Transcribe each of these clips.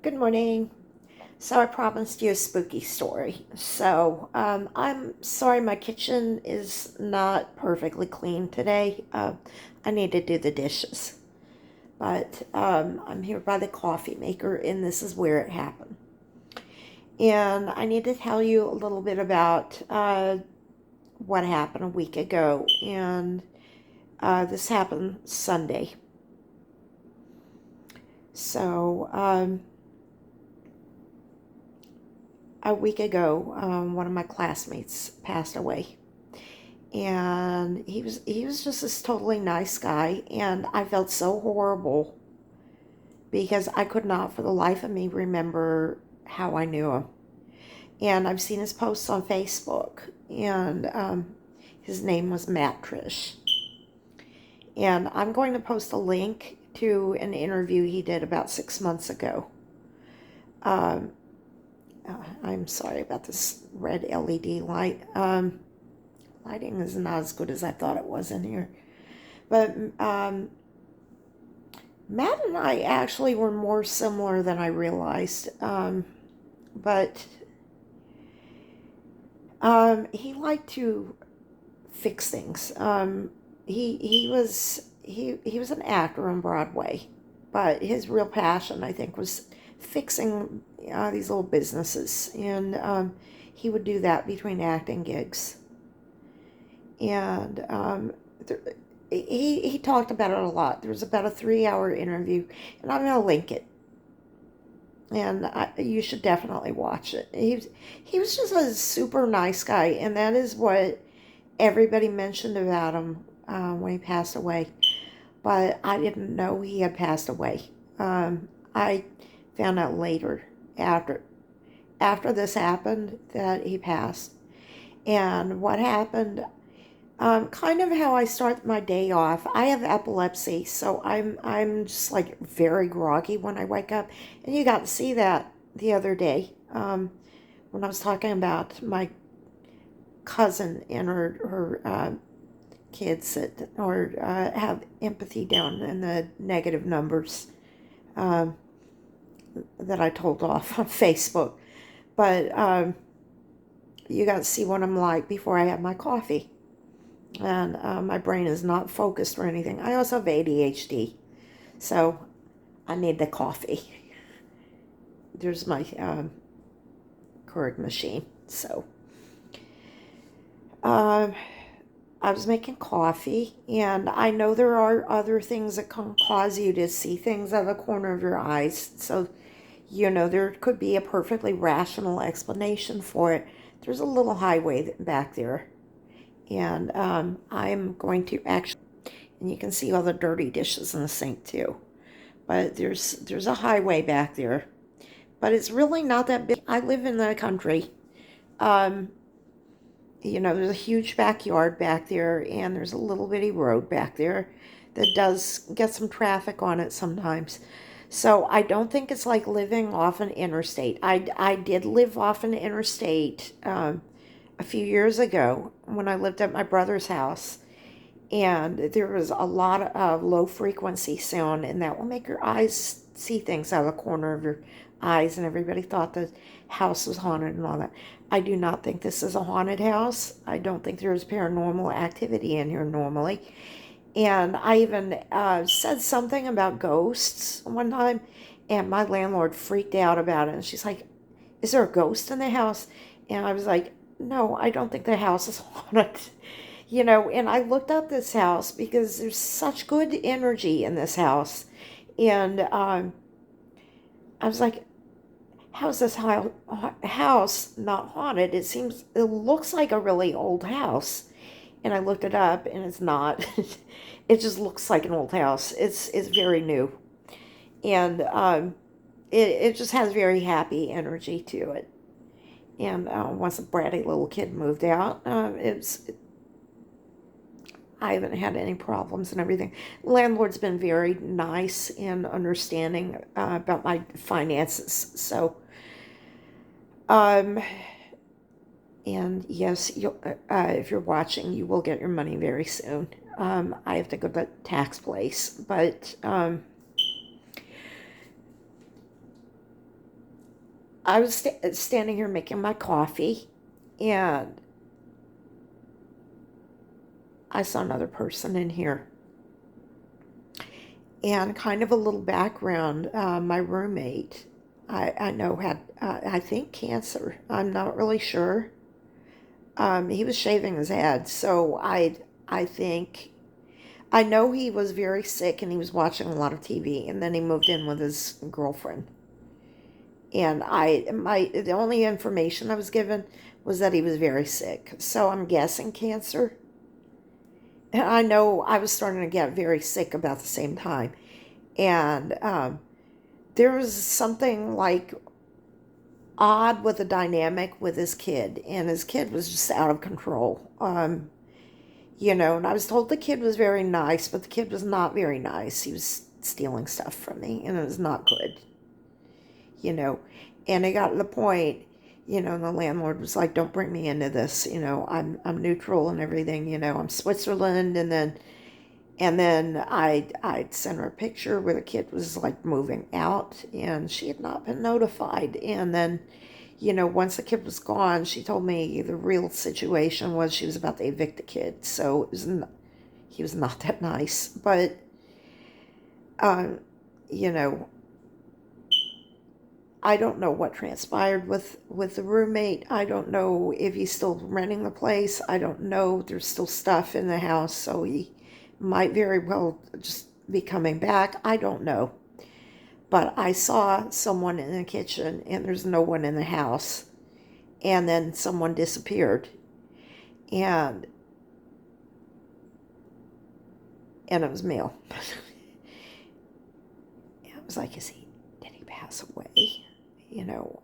Good morning. So I promised you a spooky story. I'm sorry my kitchen is not perfectly clean today. I need to do the dishes. But I'm here by the coffee maker, and this is where it happened. And I need to tell you a little bit about what happened a week ago. And this happened Sunday. So, a week ago, one of my classmates passed away, and he was just this totally nice guy, and I felt so horrible because I could not, for the life of me, remember how I knew him. And I've seen his posts on Facebook, and his name was Matt Trish, and I'm going to post a link to an interview he did about 6 months ago. Um, I'm sorry about this red LED light. Lighting is not as good as I thought it was in here. But Matt and I actually were more similar than I realized. But he liked to fix things. He was an actor on Broadway, but his real passion, I think, was fixing these little businesses, and he would do that between acting gigs. And he talked about it a lot. There was about a 3 hour interview, and I'm going to link it. And you should definitely watch it. He was just a super nice guy, and that is what everybody mentioned about him when he passed away. But I didn't know he had passed away. I found out later, after this happened, that he passed. And what happened, kind of how I start my day off. I have epilepsy, so I'm just like very groggy when I wake up, and you got to see that the other day when I was talking about my cousin and her kids that or have empathy down in the negative numbers um, that I told off on Facebook. But you got to see what I'm like before I have my coffee. And my brain is not focused or anything. I also have ADHD, so I need the coffee. There's my Keurig machine. So um, I was making coffee, and I know there are other things that can cause you to see things out of the corner of your eyes. So, there could be a perfectly rational explanation for it. There's a little highway back there, and I'm going to actually, and you can see all the dirty dishes in the sink too. But there's a highway back there, but it's really not that big. I live in the country. Um, there's a huge backyard back there, and there's a little bitty road back there that does get some traffic on it sometimes. So I don't think it's like living off an interstate. I did live off an interstate a few years ago when I lived at my brother's house, and there was a lot of low frequency sound, and that will make your eyes see things out of the corner of your eyes, and everybody thought the house was haunted and all that. I do not think this is a haunted house. I don't think there's paranormal activity in here normally. And I even said something about ghosts one time, and my landlord freaked out about it. And she's like, "Is there a ghost in the house?" And I was like, "No, I don't think the house is haunted." And I looked up this house because there's such good energy in this house. And I was like, how is this house not haunted? It looks like a really old house. And I looked it up, and it's not. It just looks like an old house. It's very new. And it just has very happy energy to it. And once a bratty little kid moved out, I haven't had any problems and everything. Landlord's been very nice and understanding about my finances. So, um, and yes, if you're watching, you will get your money very soon. I have to go to the tax place, but I was standing here making my coffee, and I saw another person in here. And kind of a little background, my roommate, I know had, I think, cancer. I'm not really sure. He was shaving his head, so I think, I know he was very sick and he was watching a lot of TV, and then he moved in with his girlfriend. And the only information I was given was that he was very sick. So I'm guessing cancer. And I know I was starting to get very sick about the same time. And there was something like odd with the dynamic with his kid. And his kid was just out of control. And I was told the kid was very nice, but the kid was not very nice. He was stealing stuff from me, and it was not good. you know. And it got to the point, and the landlord was like, "Don't bring me into this. I'm neutral and everything. I'm Switzerland." And then I'd sent her a picture where the kid was like moving out, and she had not been notified. And then, once the kid was gone, she told me the real situation was she was about to evict the kid. So he was not that nice, but um, you know. I don't know what transpired with the roommate. I don't know if he's still renting the place. I don't know. There's still stuff in the house, so he might very well just be coming back. I don't know. But I saw someone in the kitchen, and there's no one in the house. And then someone disappeared. And it was male. I was like, did he pass away?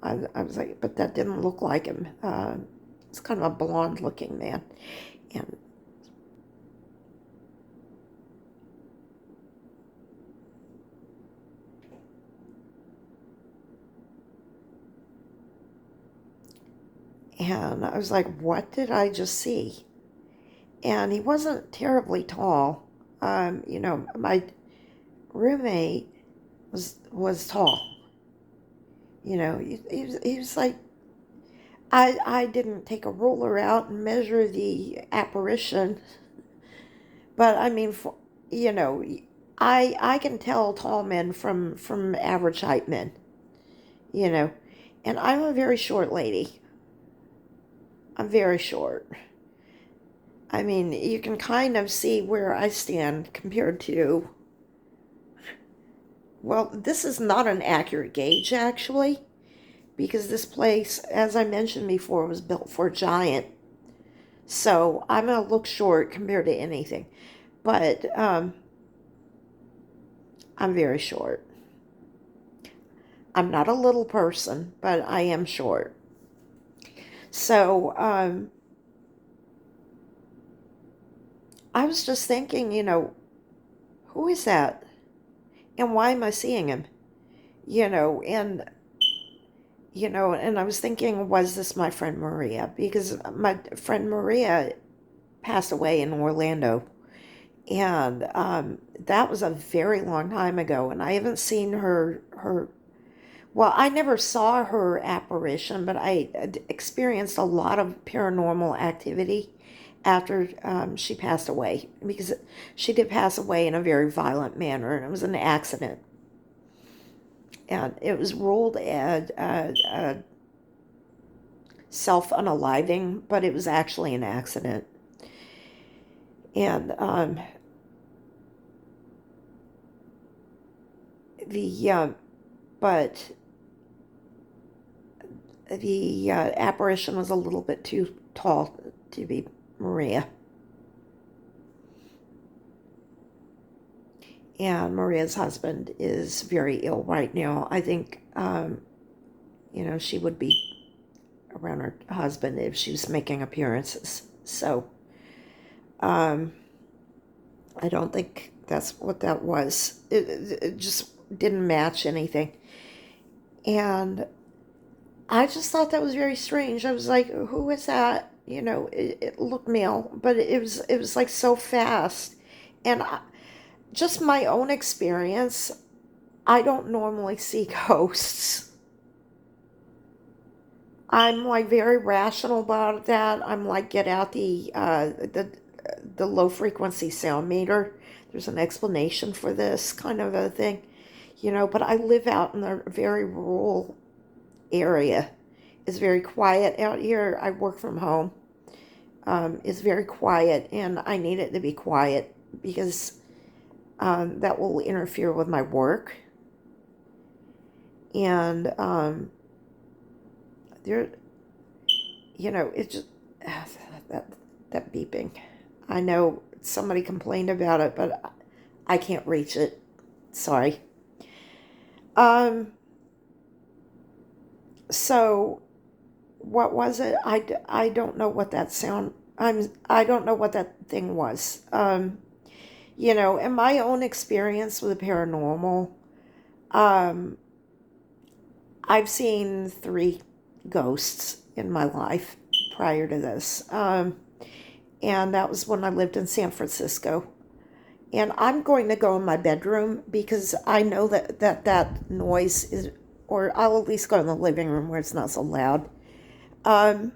I was like, but that didn't look like him. It's kind of a blonde looking man. And I was like, what did I just see? And he wasn't terribly tall. My roommate was tall. He was like, I didn't take a ruler out and measure the apparition, but I mean, you know, I can tell tall men from average height men, you know, and I'm a very short lady. I'm very short. I mean, you can kind of see where I stand compared to. Well, this is not an accurate gauge, actually, because this place, as I mentioned before, was built for a giant. So I'm going to look short compared to anything. But I'm very short. I'm not a little person, but I am short. So I was just thinking, who is that? And why am I seeing him? And and I was thinking, was this my friend Maria? Because my friend Maria passed away in Orlando. And that was a very long time ago. And I haven't seen well, I never saw her apparition, but I experienced a lot of paranormal activity after she passed away. Because she did pass away in a very violent manner, and it was an accident. And it was ruled as self-unaliving, but it was actually an accident. And but the apparition was a little bit too tall to be Maria. And Maria's husband is very ill right now. I think, she would be around her husband if she was making appearances. So, I don't think that's what that was. It just didn't match anything. And I just thought that was very strange. I was like, who is that? It looked male, but it was like so fast. And just my own experience, I don't normally see ghosts. I'm like very rational about that. I'm like, get out the low frequency sound meter. There's an explanation for this kind of a thing, but I live out in a very rural area. It's very quiet out here. I work from home. It's very quiet, and I need it to be quiet because that will interfere with my work. And there, it's just that that beeping. I know somebody complained about it, but I can't reach it. Sorry. Um. So what was it? I don't know what that sound. I don't know what that thing was. In my own experience with the paranormal, um, I've seen 3 ghosts in my life prior to this. And that was when I lived in San Francisco. And I'm going to go in my bedroom because I know that noise is, or I'll at least go in the living room where it's not so loud. Um,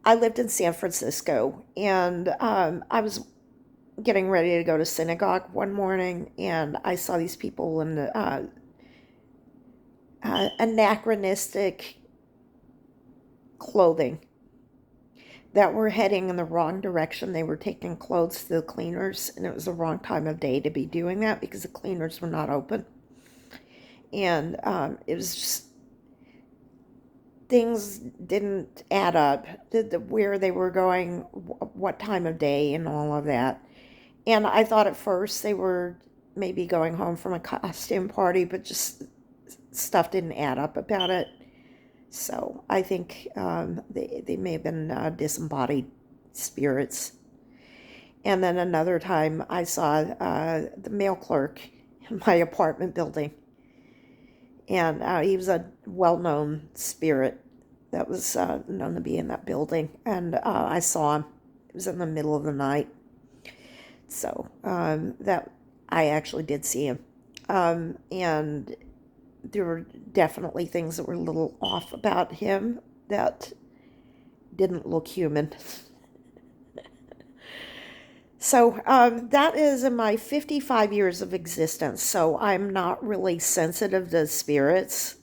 I lived in San Francisco, and I was getting ready to go to synagogue one morning, and I saw these people in anachronistic clothing that were heading in the wrong direction. They were taking clothes to the cleaners, and it was the wrong time of day to be doing that because the cleaners were not open. And it was just, things didn't add up, where they were going, what time of day, and all of that. And I thought at first they were maybe going home from a costume party, but just stuff didn't add up about it. So I think they may have been disembodied spirits. And then another time I saw the mail clerk in my apartment building. And he was a well-known spirit that was known to be in that building. And I saw him. It was in the middle of the night. So that I actually did see him. And there were definitely things that were a little off about him that didn't look human. So that is in my 55 years of existence. So I'm not really sensitive to spirits.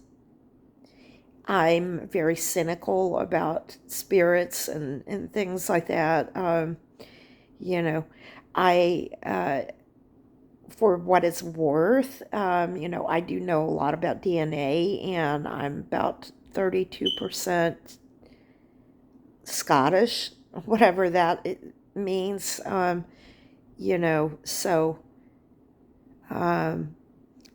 I'm very cynical about spirits and things like that. You know, I, for what it's worth, I do know a lot about DNA, and I'm about 32% Scottish, whatever that means. So um,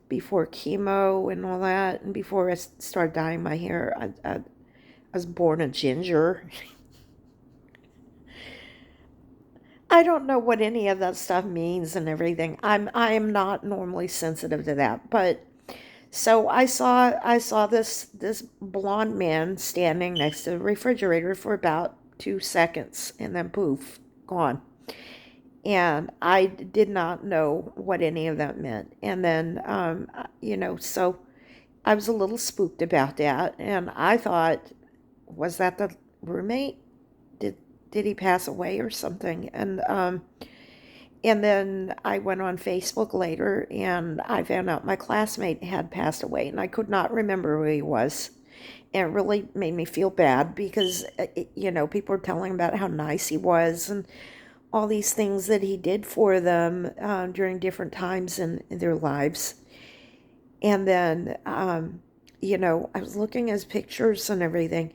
before chemo and all that, and before I started dyeing my hair, I was born a ginger. I don't know what any of that stuff means and everything. I am not normally sensitive to that, but so I saw this blonde man standing next to the refrigerator for about 2 seconds, and then poof, gone. And I did not know what any of that meant. And then so I was a little spooked about that, and I thought, was that the roommate? Did he pass away or something? And then I went on Facebook later, and I found out my classmate had passed away, and I could not remember who he was. And it really made me feel bad because, people were telling about how nice he was and all these things that he did for them during different times in their lives. And then, I was looking at his pictures and everything,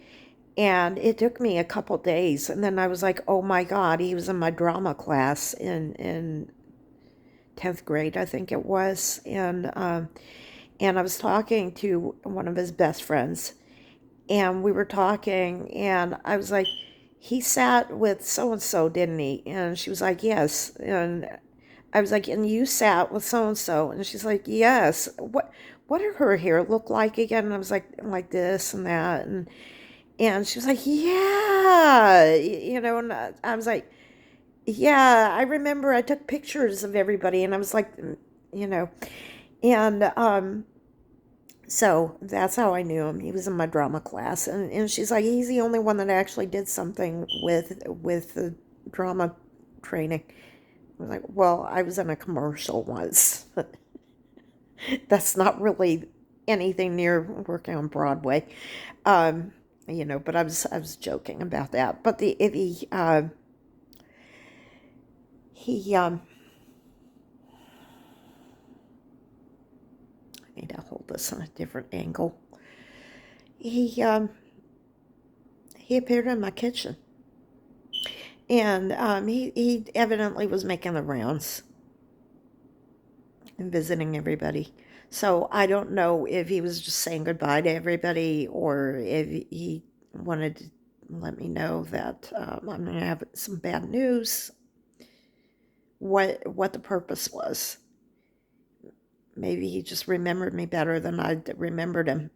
and it took me a couple days. And then I was like, oh my God, he was in my drama class in 10th grade, I think it was. And I was talking to one of his best friends, and we were talking, and I was like, he sat with so and so, didn't he? And she was like, yes. And I was like, and you sat with so and so? And she's like, yes. What did her hair look like again? And I was like this and that, and she was like, yeah, and I was like, yeah, I remember I took pictures of everybody, and I was like, you know, And so that's how I knew him. He was in my drama class, and she's like, he's the only one that actually did something with the drama training. I was like, well, I was in a commercial once. That's not really anything near working on Broadway. Um, but I was joking about that. But he I need to hold this on a different angle. He um he appeared in my kitchen, and he evidently was making the rounds and visiting everybody. So I don't know if he was just saying goodbye to everybody, or if he wanted to let me know that I'm going to have some bad news. What the purpose was? Maybe he just remembered me better than I remembered him.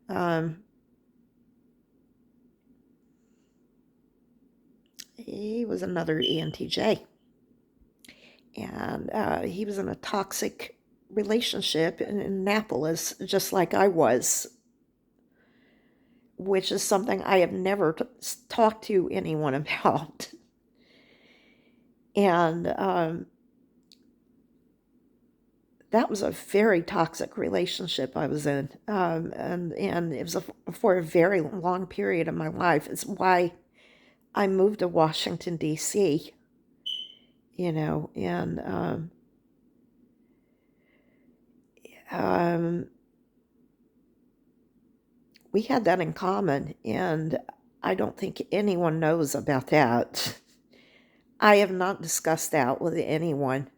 He was another ENTJ, and he was in a toxic relationship in Annapolis, just like I was, which is something I have never talked to anyone about. And that was a very toxic relationship I was in, and it was for a very long period of my life. It's why I moved to Washington D.C. And um, we had that in common, and I don't think anyone knows about that. I have not discussed that with anyone,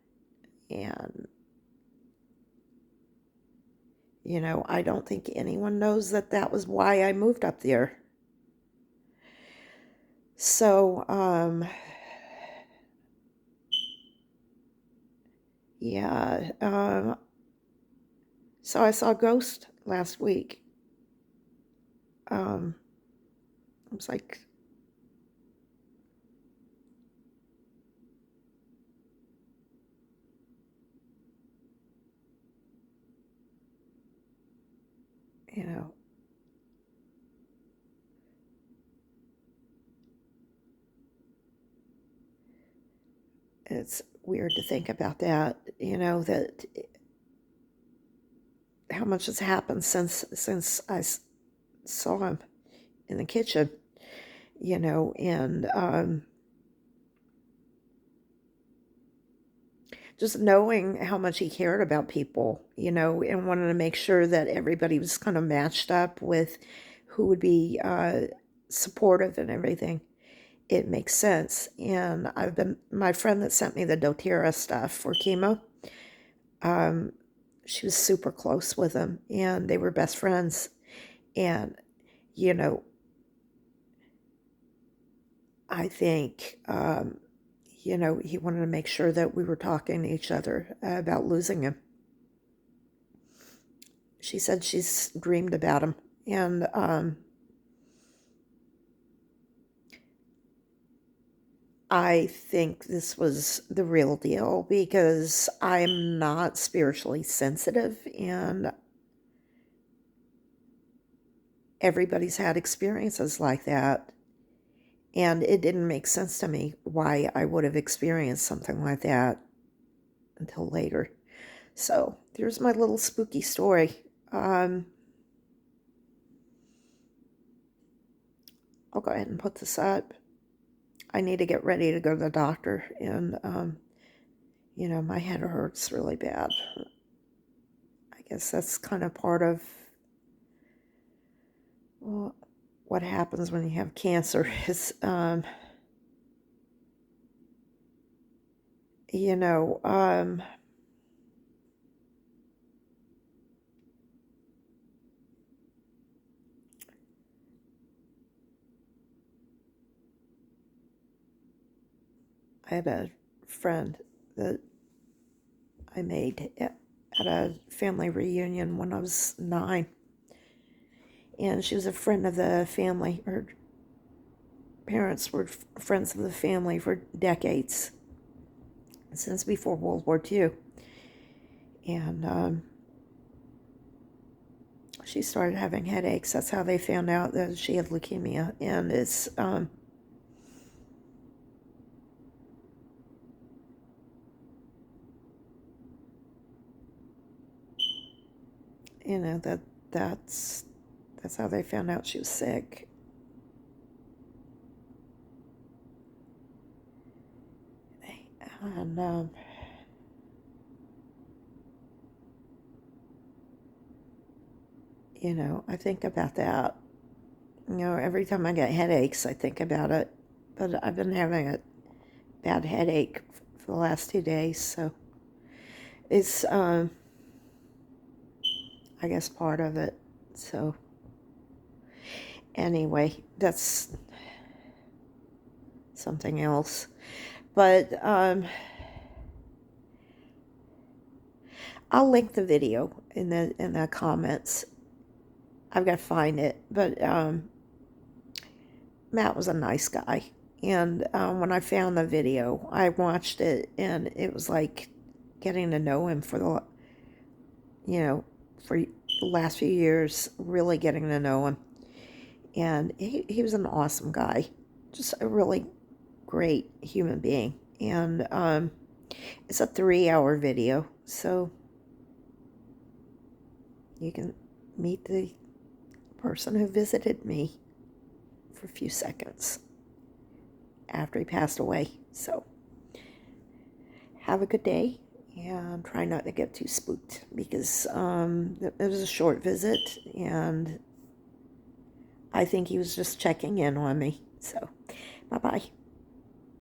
and I don't think anyone knows that was why I moved up there. So, yeah, so I saw Ghost last week. I was like, you know, it's weird to think about that, that how much has happened since I saw him in the kitchen, and just knowing how much he cared about people, and wanted to make sure that everybody was kind of matched up with who would be supportive and everything. It makes sense. And my friend that sent me the doTERRA stuff for chemo, um, she was super close with him, and they were best friends. And, you know, I think, he wanted to make sure that we were talking to each other about losing him. She said she's dreamed about him. And I think this was the real deal because I'm not spiritually sensitive, and everybody's had experiences like that. And it didn't make sense to me why I would have experienced something like that until later. So there's my little spooky story. Um, I'll go ahead and put this up. I need to get ready to go to the doctor, and my head hurts really bad. I guess that's kind of part of, well, what happens when you have cancer is, you know, um, I had a friend that I made at a family reunion when I was 9. And she was a friend of the family. Her parents were friends of the family for decades, since before World War II. And she started having headaches. That's how they found out that she had leukemia. And it's, you know, that's how they found out she was sick. And, you know, I think about that. You know, every time I get headaches, I think about it. But I've been having a bad headache for the last 2 days, so it's, I guess, part of it. So, anyway, that's something else. But, I'll link the video in the comments. I've got to find it, but Matt was a nice guy, and when I found the video, I watched it, and it was like getting to know him for the, you know, for the last few years, really getting to know him, and he was an awesome guy, just a really great human being, and it's a 3-hour video, so you can meet the person who visited me for a few seconds after he passed away. So have a good day, and try not to get too spooked, because it was a short visit, and I think he was just checking in on me. So bye-bye.